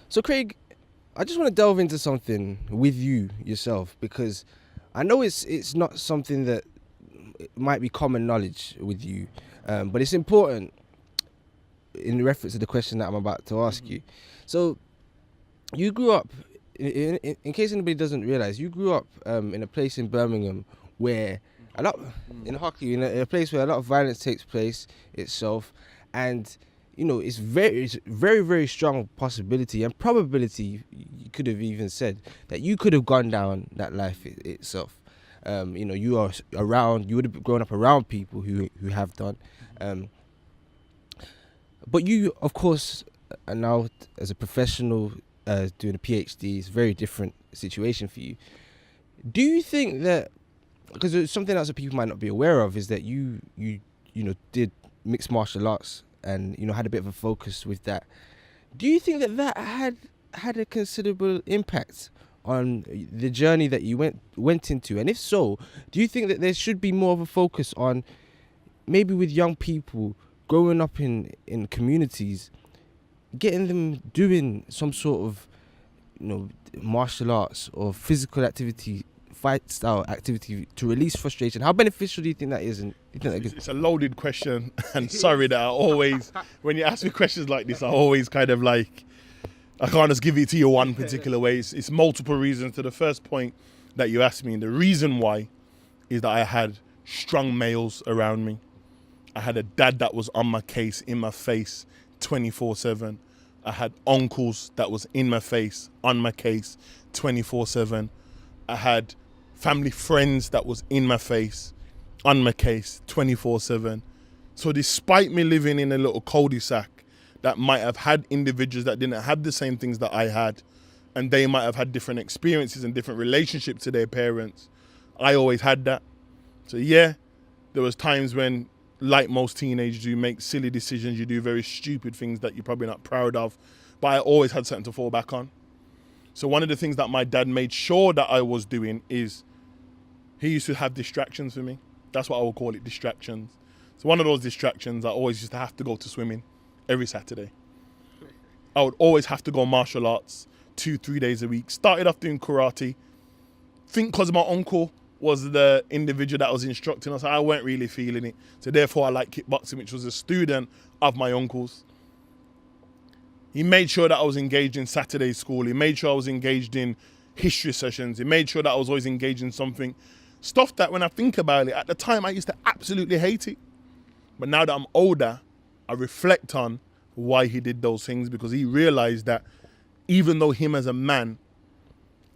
So Craig, I just want to delve into something with you yourself because I know it's not something that might be common knowledge with you, but it's important in reference to the question that I'm about to ask you. So you grew up, in case anybody doesn't realize, you grew up in a place in Birmingham where a lot in hockey, in a place where a lot of violence takes place itself, and it's very very strong possibility and probability. You could have even said that you could have gone down that life itself. You are around. You would have grown up around people who have done. Um, but you, of course, are now as a professional doing a PhD. It's a very different situation for you. Do you think that, because it's something else that people might not be aware of, is that you did mixed martial arts and had a bit of a focus with that. Do you think that had a considerable impact on the journey that you went into? And if so, do you think that there should be more of a focus on maybe with young people growing up in communities, getting them doing some sort of martial arts or physical activity, fight style activity to release frustration? How beneficial do you think that is? And it's a loaded question, and sorry that I always, when you ask me questions like this, I always kind of like, I can't just give it to you one particular way. It's multiple reasons. To the first point that you asked me, and the reason why is that I had strong males around me. I had a dad that was on my case, in my face, 24/7. I had uncles that was in my face, on my case, 24/7. I had family friends that was in my face, on my case, 24/7. So despite me living in a little cul-de-sac that might have had individuals that didn't have the same things that I had, and they might have had different experiences and different relationships to their parents, I always had that. So yeah, there was times when, like most teenagers, you make silly decisions, you do very stupid things that you're probably not proud of, but I always had something to fall back on. So one of the things that my dad made sure that I was doing is he used to have distractions for me. That's what I would call it, distractions. So one of those distractions, I always used to have to go to swimming every Saturday. I would always have to go martial arts 2-3 days a week. Started off doing karate. Think because my uncle was the individual that was instructing us, I weren't really feeling it. So therefore I like kickboxing, which was a student of my uncle's. He made sure that I was engaged in Saturday school. He made sure I was engaged in history sessions. He made sure that I was always engaged in something. Stuff that when I think about it, at the time I used to absolutely hate it. But now that I'm older, I reflect on why he did those things, because he realized that even though him as a man,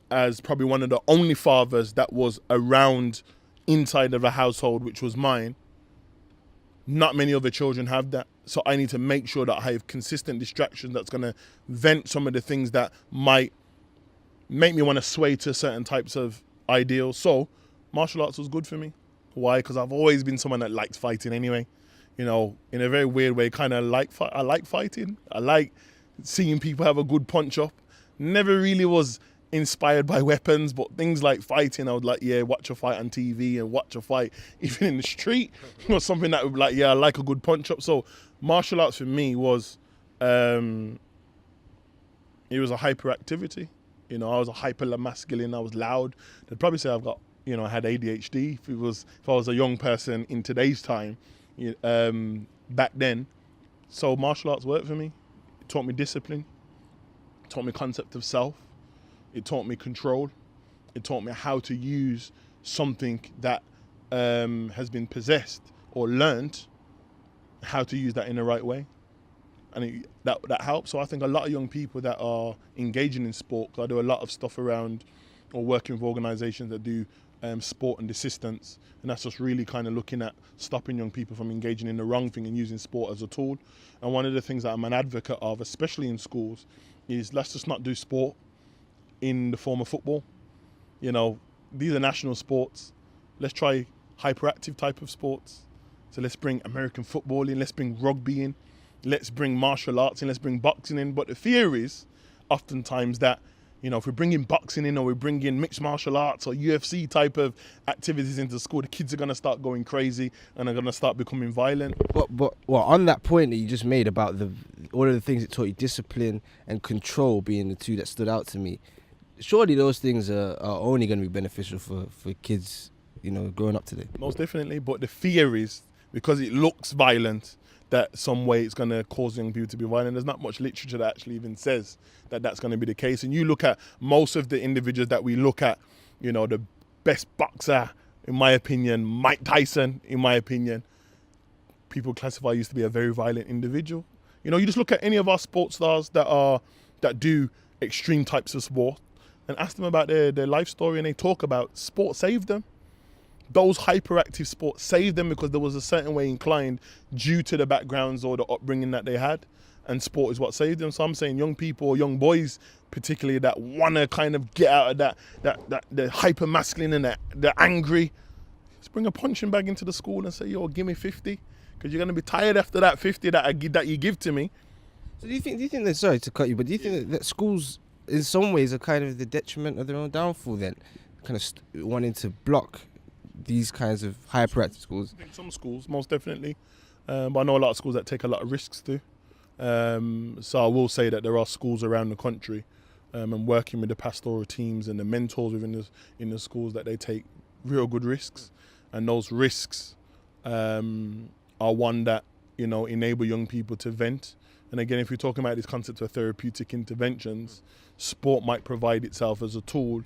as probably one of the only fathers that was around inside of a household, which was mine, not many other children have that. So I need to make sure that I have consistent distractions that's going to vent some of the things that might make me want to sway to certain types of ideals. So martial arts was good for me. Why? Because I've always been someone that likes fighting anyway. In a very weird way, kind of I like fighting. I like seeing people have a good punch up. Never really was inspired by weapons, but things like fighting, I would like, watch a fight on TV and watch a fight even in the street was something that would like, I like a good punch up. So martial arts for me was, it was a hyperactivity. I was a hyper masculine. I was loud. They'd probably say I've got, I had ADHD if I was a young person in today's time, back then. So martial arts worked for me. It taught me discipline. It taught me concept of self. It taught me control. It taught me how to use something that has been possessed or learned, how to use that in the right way. And that helps. So I think a lot of young people that are engaging in sport, I do a lot of stuff around or working with organisations that do sport and desistance. And that's just really kind of looking at stopping young people from engaging in the wrong thing and using sport as a tool. And one of the things that I'm an advocate of, especially in schools, is let's just not do sport in the form of football. These are national sports. Let's try hyperactive type of sports. So let's bring American football in, let's bring rugby in, let's bring martial arts in, let's bring boxing in. But the fear is oftentimes that If we bring in boxing in, or we bring in mixed martial arts or UFC type of activities into school, the kids are going to start going crazy and are going to start becoming violent. But well, on that point that you just made about all of the things that taught you discipline and control being the two that stood out to me, surely those things are only going to be beneficial for kids, growing up today. Most definitely, but the fear is, because it looks violent, that some way it's going to cause young people to be violent. There's not much literature that actually even says that that's going to be the case. And you look at most of the individuals that we look at, the best boxer, in my opinion, Mike Tyson, in my opinion, people classify used to be a very violent individual. You just look at any of our sports stars that do extreme types of sport and ask them about their life story, and they talk about sport saved them. Those hyperactive sports saved them because there was a certain way inclined due to the backgrounds or the upbringing that they had, and sport is what saved them. So I'm saying young people, or young boys particularly, that want to kind of get out of that the hyper masculine and the angry, just bring a punching bag into the school and say, yo, give me 50, because you're going to be tired after that 50 that you give to me. So do you think that, sorry to cut you, but do you think that schools in some ways are kind of the detriment of their own downfall then, kind of wanting to block these kinds of hyperactive schools? I think some schools, most definitely. But I know a lot of schools that take a lot of risks too. So I will say that there are schools around the country, and working with the pastoral teams and the mentors in the schools, that they take real good risks. And those risks are one that, enable young people to vent. And again, if you're talking about this concept of therapeutic interventions, sport might provide itself as a tool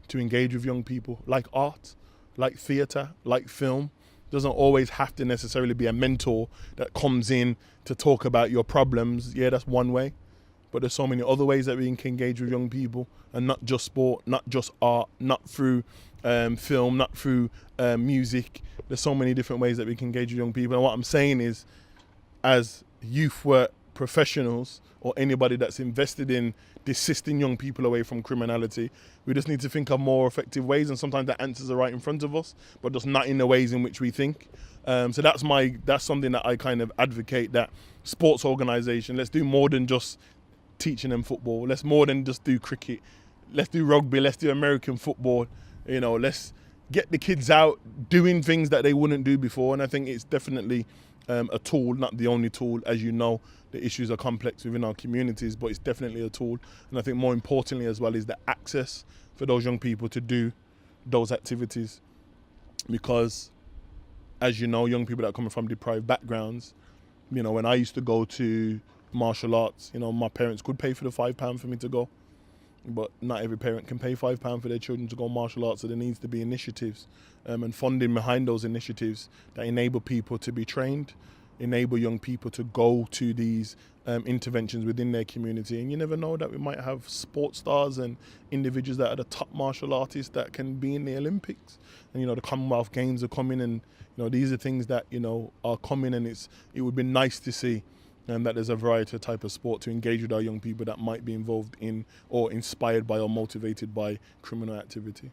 to engage with young people, like art, like theatre, like film. Doesn't always have to necessarily be a mentor that comes in to talk about your problems. Yeah, that's one way. But there's so many other ways that we can engage with young people, and not just sport, not just art, not through film, not through music. There's so many different ways that we can engage with young people. And what I'm saying is, as youth work professionals, or anybody that's invested in desisting young people away from criminality, we just need to think of more effective ways. And sometimes the answers are right in front of us, but just not in the ways in which we think. So that's something that I kind of advocate, that sports organisation, let's do more than just teaching them football. Let's more than just do cricket. Let's do rugby. Let's do American football. Let's get the kids out doing things that they wouldn't do before. And I think it's definitely a tool, not the only tool. As you know, the issues are complex within our communities, but it's definitely a tool. And I think more importantly as well is the access for those young people to do those activities. Because, as you know, young people that are coming from deprived backgrounds, when I used to go to martial arts, my parents could pay for the £5 for me to go. But not every parent can pay £5 for their children to go martial arts, so there needs to be initiatives and funding behind those initiatives that enable people to be trained, enable young people to go to these interventions within their community. And you never know, that we might have sports stars and individuals that are the top martial artists that can be in the Olympics. And the Commonwealth Games are coming, and these are things that are coming, and it would be nice to see that there's a variety of type of sport to engage with our young people that might be involved in, or inspired by, or motivated by criminal activity.